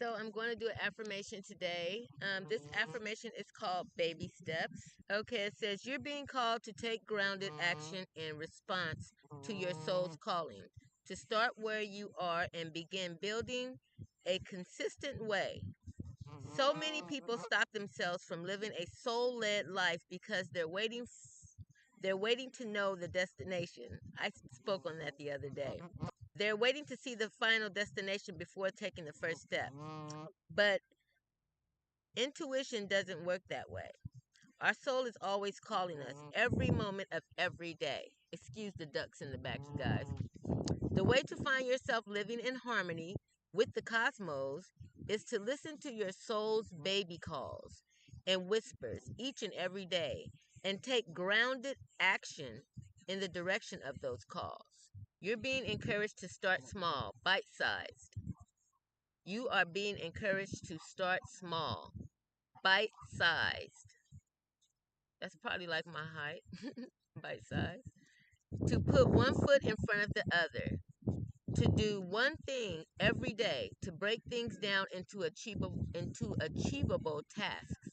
so I'm going to do an affirmation today. This affirmation is called Baby Steps. Okay, it says you're being called to take grounded action in response to your soul's calling, to start where you are and begin building a consistent way. So many people stop themselves from living a soul-led life because they're waiting to know the destination. I spoke on that the other day. They're waiting to see the final destination before taking the first step. But intuition doesn't work that way. Our soul is always calling us every moment of every day. Excuse the ducks in the back, you guys. The way to find yourself living in harmony with the cosmos is to listen to your soul's baby calls and whispers each and every day and take grounded action in the direction of those calls. You're being encouraged to start small, bite sized. You are being encouraged to start small, bite sized. That's probably like my height, bite sized. To put one foot in front of the other, to do one thing every day, to break things down into achievable tasks.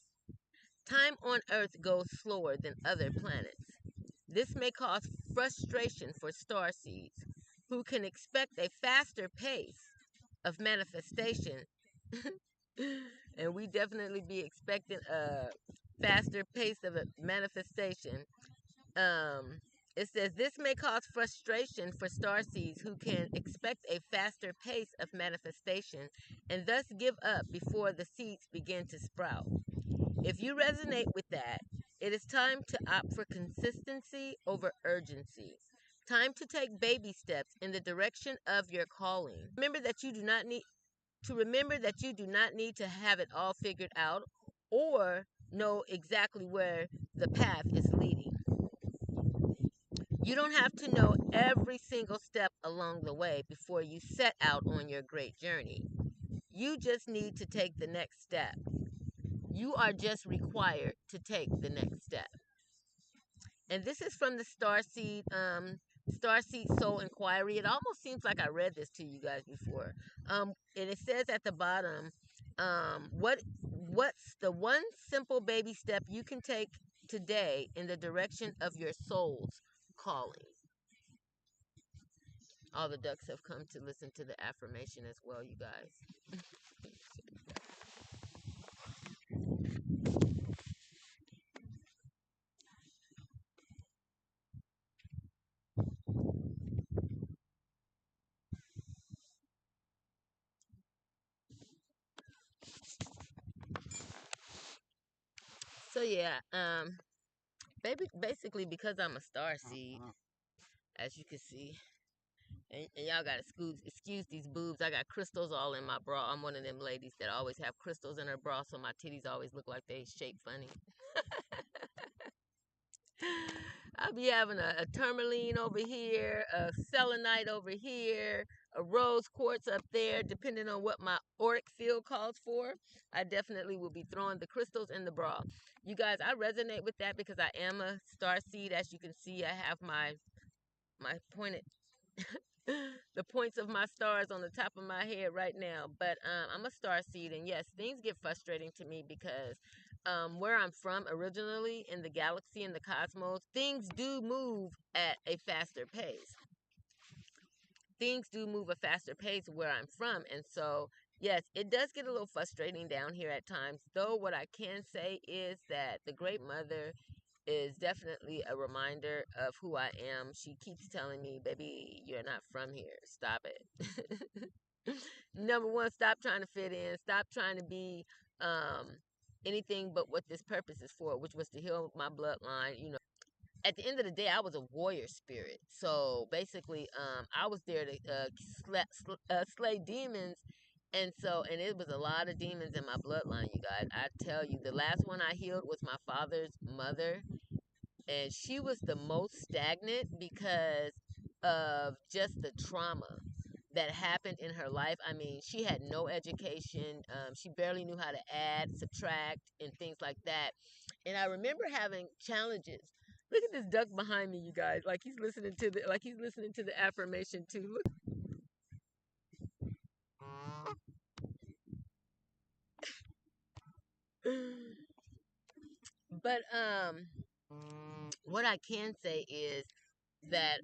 Time on Earth goes slower than other planets. This may cause frustration for starseeds, who can expect a faster pace of manifestation. And we definitely be expecting a faster pace of a manifestation. um, it says this may cause frustration for starseeds who can expect a faster pace of manifestation and thus give up before the seeds begin to sprout. If you resonate with that, it is time to opt for consistency over urgency. Time to take baby steps in the direction of your calling. Remember that you do not need to have it all figured out or know exactly where the path is leading. You don't have to know every single step along the way before you set out on your great journey. You just need to take the next step. You are just required to take the next step. And this is from the Starseed Soul Inquiry. It almost seems like I read this to you guys before. And it says at the bottom, what's the one simple baby step you can take today in the direction of your soul's calling? All the ducks have come to listen to the affirmation as well, you guys. So yeah, basically because I'm a star seed, as you can see, and y'all gotta excuse these boobs. I got crystals all in my bra. I'm one of them ladies that always have crystals in her bra, so my titties always look like they shape funny. I'll be having a tourmaline over here, a selenite over here, a rose quartz up there, depending on what my auric field calls for. I definitely will be throwing the crystals in the bra. You guys, I resonate with that because I am a star seed. As you can see, I have my pointed the points of my stars on the top of my head right now. But I'm a star seed, and yes, things get frustrating to me because where I'm from originally in the galaxy and the cosmos, things do move at a faster pace. Things do move a faster pace where I'm from, and so yes, it does get a little frustrating down here at times. Though what I can say is that the Great Mother is definitely a reminder of who I am. She keeps telling me, baby, you're not from here. Stop it. Number one, stop trying to fit in. Stop trying to be um, anything but what this purpose is for, which was to heal my bloodline. At the end of the day, I was a warrior spirit. So basically, I was there to slay demons. And it was a lot of demons in my bloodline, you guys. I tell you, the last one I healed was my father's mother, and she was the most stagnant because of just the trauma that happened in her life. I mean, she had no education. She barely knew how to add, subtract, and things like that. And I remember having challenges. Look at this duck behind me, you guys. Like he's listening to the affirmation too. Look. But what I can say is that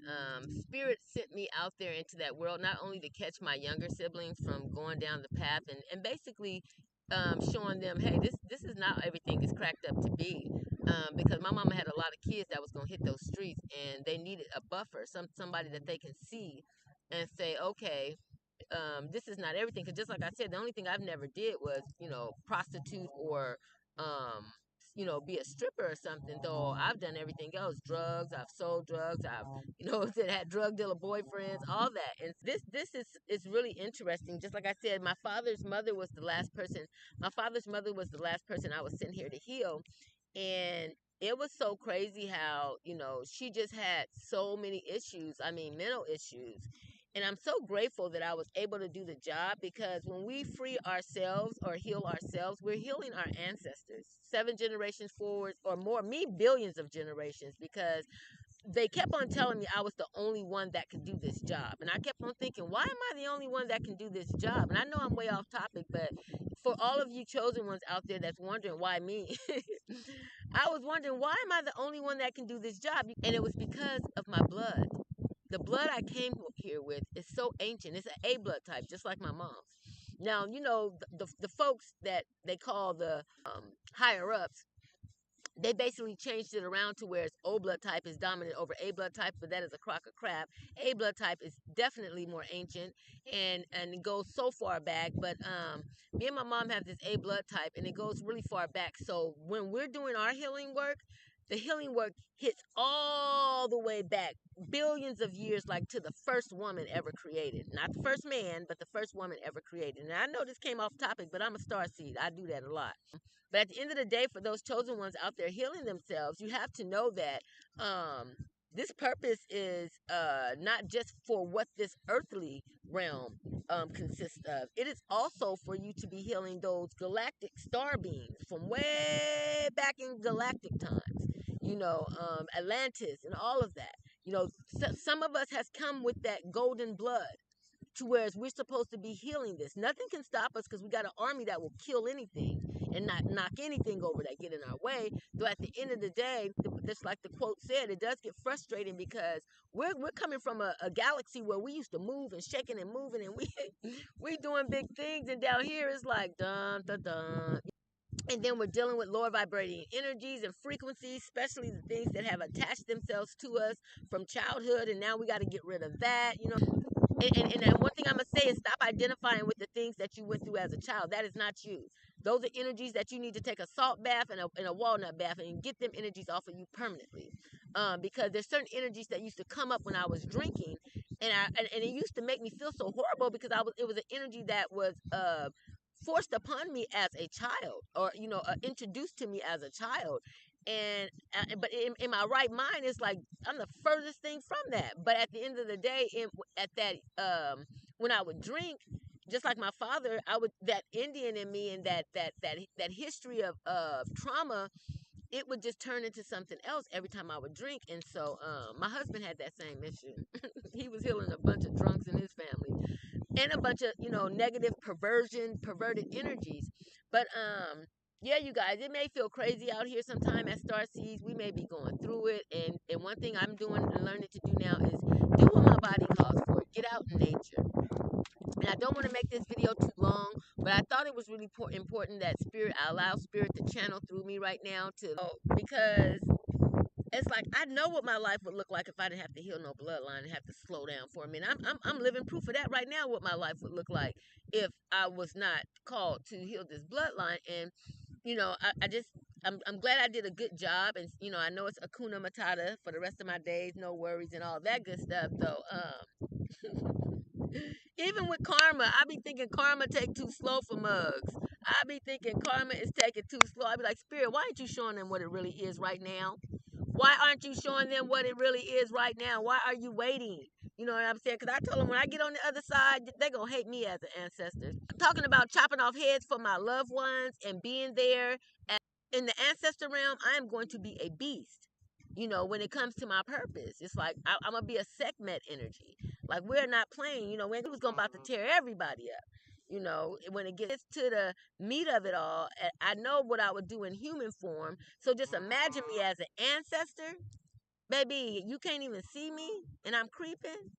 spirit sent me out there into that world not only to catch my younger siblings from going down the path, and basically showing them, hey, this is not everything it's cracked up to be, because my mama had a lot of kids that was going to hit those streets, and they needed a buffer, somebody that they can see and say, okay, this is not everything. Because just like I said, the only thing I've never did was, prostitute or, um, be a stripper or something. Though I've done everything else: drugs. I've sold drugs. I've, had drug dealer boyfriends, all that. And this is really interesting. Just like I said, my father's mother was the last person. My father's mother was the last person I was sent here to heal, and it was so crazy how, she just had so many issues. I mean, mental issues. And I'm so grateful that I was able to do the job, because when we free ourselves or heal ourselves, we're healing our ancestors, 7 generations forward or more, me, billions of generations, because they kept on telling me I was the only one that could do this job. And I kept on thinking, why am I the only one that can do this job? And I know I'm way off topic, but for all of you chosen ones out there that's wondering why me, I was wondering, why am I the only one that can do this job? And it was because of my blood. The blood I came here with is so ancient. It's an A blood type, just like my mom's. Now, the folks that they call the higher ups, they basically changed it around to where it's O blood type is dominant over A blood type, but that is a crock of crap. A blood type is definitely more ancient, and it goes so far back. But me and my mom have this A blood type, and it goes really far back. So when we're doing our healing work, the healing work hits all the way back, billions of years, like to the first woman ever created. Not the first man, but the first woman ever created. And I know this came off topic, but I'm a star seed. I do that a lot. But at the end of the day, for those chosen ones out there healing themselves, you have to know that this purpose is not just for what this earthly realm consists of. It is also for you to be healing those galactic star beings from way back in galactic times. Atlantis and all of that. Some of us has come with that golden blood, to whereas we're supposed to be healing this. Nothing can stop us, because we got an army that will kill anything and not knock anything over that get in our way. Though at the end of the day, just like the quote said, it does get frustrating, because we're coming from a galaxy where we used to move and shaking and moving, and we doing big things, and down here it's like dun dun dun. And then we're dealing with lower vibrating energies and frequencies, especially the things that have attached themselves to us from childhood, and now we got to get rid of that. And one thing I'm gonna say is, stop identifying with the things that you went through as a child. That is not you. Those are energies that you need to take a salt bath and a walnut bath and get them energies off of you permanently. Because there's certain energies that used to come up when I was drinking, and it used to make me feel so horrible, because it was an energy that was forced upon me as a child, or introduced to me as a child. And but in my right mind, it's like I'm the furthest thing from that. But at the end of the day, at that when I would drink, just like my father, I would, that Indian in me, and that history of trauma, it would just turn into something else every time I would drink. And so my husband had that same issue. He was healing a bunch of drunks in his family, and a bunch of negative perverted energies. But yeah, you guys, it may feel crazy out here sometime at Starseeds. We may be going through it, and one thing I'm doing and learning to do now is do what my body calls for. Get out in nature. And I don't want to make this video too long, but I thought it was really important that I allow spirit to channel through me right now, because it's like I know what my life would look like if I didn't have to heal no bloodline and have to slow down for a minute. I'm living proof of that right now. What my life would look like if I was not called to heal this bloodline. And I just, I'm glad I did a good job. And I know it's Akuna Matata for the rest of my days, no worries and all that good stuff. Though even with karma, I be thinking karma take too slow for mugs. I be thinking karma is taking too slow. I be like, Spirit, why aren't you showing them what it really is right now? Why aren't you showing them what it really is right now? Why are you waiting? You know what I'm saying? Because I told them, when I get on the other side, they're going to hate me as an ancestor. Talking about chopping off heads for my loved ones and being there in the ancestor realm, I am going to be a beast. When it comes to my purpose, it's like I'm going to be a Sekhmet energy. Like, we're not playing. When it was going about to tear everybody up. When it gets to the meat of it all, I know what I would do in human form. So just imagine me as an ancestor. Baby, you can't even see me and I'm creeping.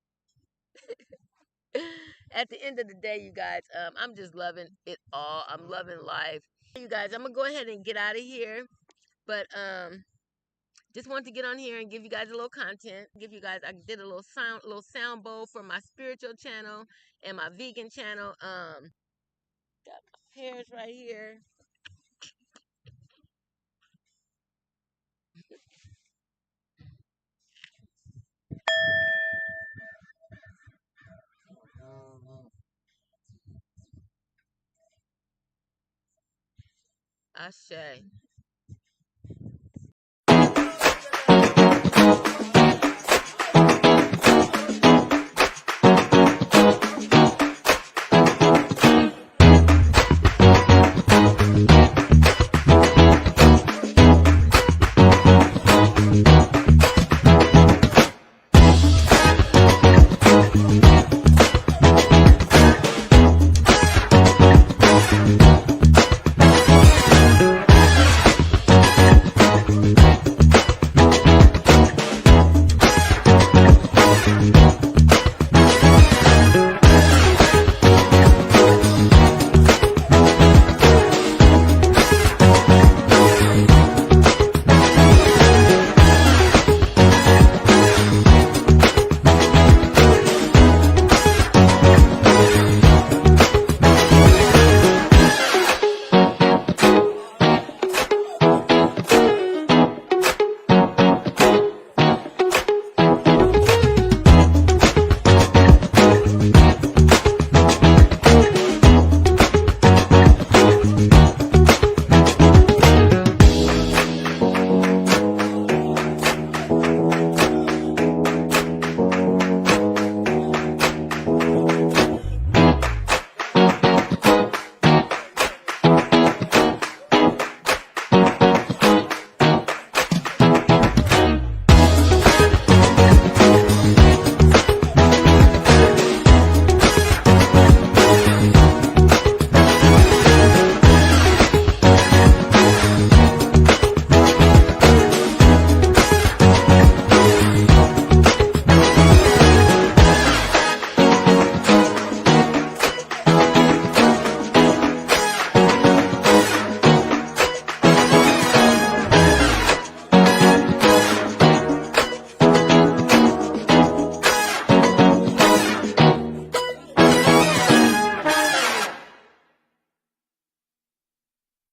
At the end of the day, you guys, I'm just loving it all. I'm loving life. You guys, I'm gonna go ahead and get out of here. But just wanted to get on here and give you guys a little content. Give you guys, I did a little sound bowl for my spiritual channel and my vegan channel. Got my pears right here. Ashe.